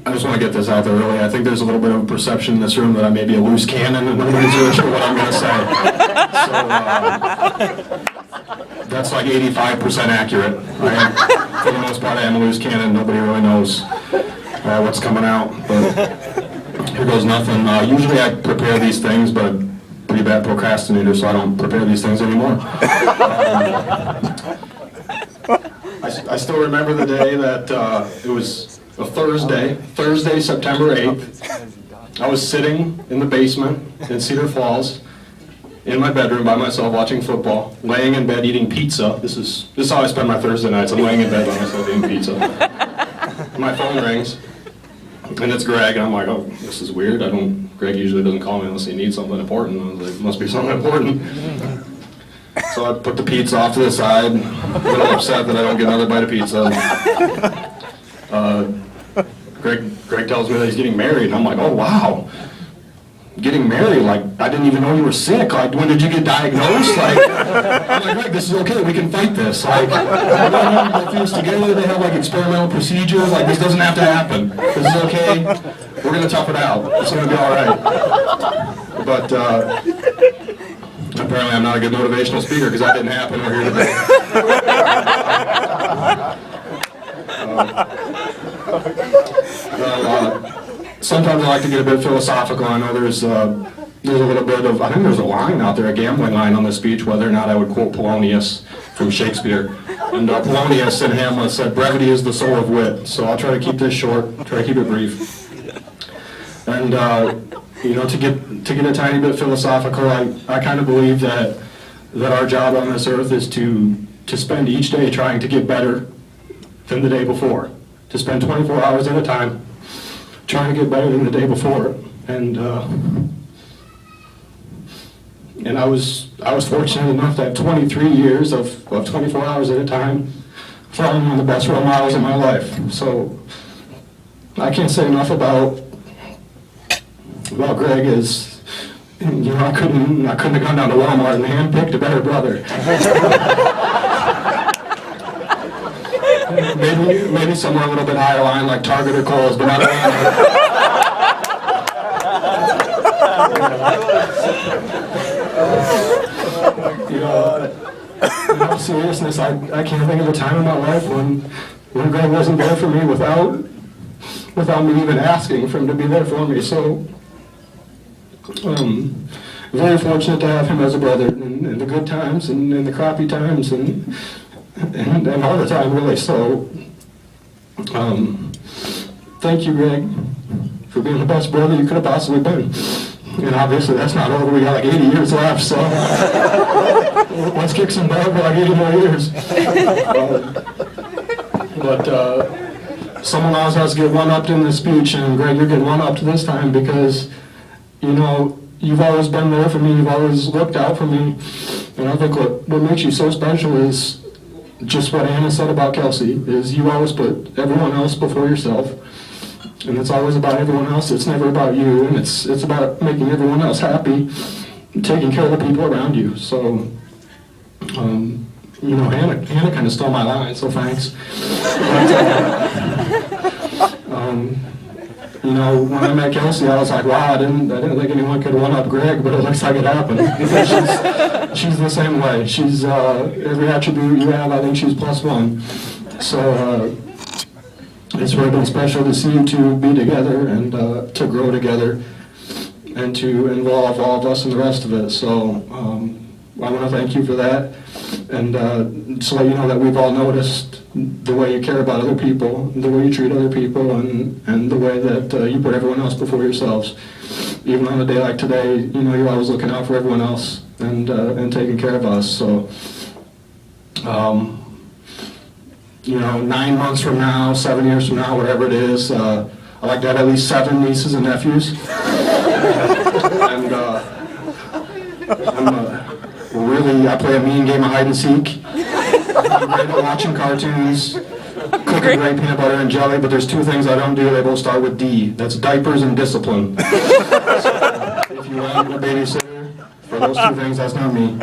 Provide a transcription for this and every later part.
I just want to get this out there early. I think there's a little bit of a perception in this room that I may be a loose cannon and nobody's really sure what I'm going to say. So that's like 85% accurate. For the most part, I am a loose cannon. Nobody really knows what's coming out. But here goes nothing. Usually I prepare these things, but pretty bad procrastinator, so I don't prepare these things anymore. I still remember the day that it was a Thursday, September 8th. I was sitting in the basement in Cedar Falls in my bedroom by myself watching football, laying in bed eating pizza. This is how I spend my Thursday nights. I'm laying in bed by myself eating pizza. My phone rings, and it's Greg, and I'm like, oh, this is weird. Greg usually doesn't call me unless he needs something important. I was like, must be something important. So I put the pizza off to the side, a little upset that I don't get another bite of pizza. Greg tells me that he's getting married, and I'm like, oh wow, getting married? Like, I didn't even know you were sick. Like, when did you get diagnosed? Like, I'm like, Greg, this is okay, we can fight this. Like, we're things together, they have like experimental procedures, like this doesn't have to happen. This is okay, we're gonna tough it out. It's gonna be all right. But apparently I'm not a good motivational speaker because that didn't happen. We're here today. Sometimes I like to get a bit philosophical. I know there's a little bit of, I think there's a line out there, a gambling line on this speech, whether or not I would quote Polonius from Shakespeare. And Polonius in Hamlet said, brevity is the soul of wit. So I'll try to keep this short, try to keep it brief. And you know, to get a tiny bit philosophical, I kind of believe that our job on this earth is to spend each day trying to get better than the day before. To spend 24 hours at a time trying to get better than the day before. And I was fortunate enough to have 23 years of 24 hours at a time following one of the best role models in my life. So I can't say enough about Greg. Is, you know, I couldn't have gone down to Walmart and handpicked a better brother. maybe somewhere a little bit higher line like Target or Kohl's, but not you know, in all seriousness, I can't think of a time in my life when Greg wasn't there for me without me even asking for him to be there for me. So very fortunate to have him as a brother in the good times and in the crappy times and all the time, really. So thank you, Greg, for being the best brother you could have possibly been. And obviously that's not over. We got like 80 years left, so let's kick some butt for like 80 more years. But someone else has to get one-upped in this speech, and Greg, you're getting one-upped this time because, you know, you've always been there for me, you've always looked out for me, and I think what makes you so special is just what Anna said about Kelsey, is you always put everyone else before yourself, and it's always about everyone else, it's never about you, and it's about making everyone else happy, taking care of the people around you. So, you know, Hannah kind of stole my line, so thanks. You know, when I met Kelsey, I was like, wow, I didn't think anyone could one-up Greg, but it looks like it happened. She's the same way. She's, every attribute you have, I think she's +1. So, it's really been special to see you two be together and to grow together and to involve all of us in the rest of it. So, I want to thank you for that, and to let you know that we've all noticed the way you care about other people, the way you treat other people, and the way that you put everyone else before yourselves. Even on a day like today, you know, you're always looking out for everyone else and taking care of us. So, you know, 9 months from now, 7 years from now, whatever it is, I'd like to have at least 7 nieces and nephews. And I play a mean game of hide and seek. I'm great at watching cartoons, cooking great peanut butter and jelly, but there's 2 things I don't do. They both start with D. That's diapers and discipline. So, if you want a babysitter for those 2 things, that's not me.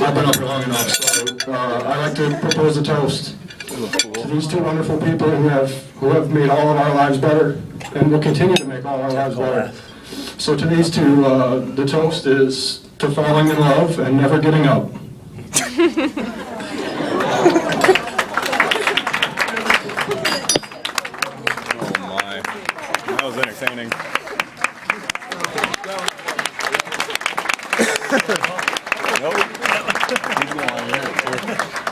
I've been up here long enough, so I'd like to propose a toast to these two wonderful people who have made all of our lives better and will continue to make all our lives better. So to these two, the toast is to falling in love and never getting up. Oh my, that was entertaining. Nope. He's going on here.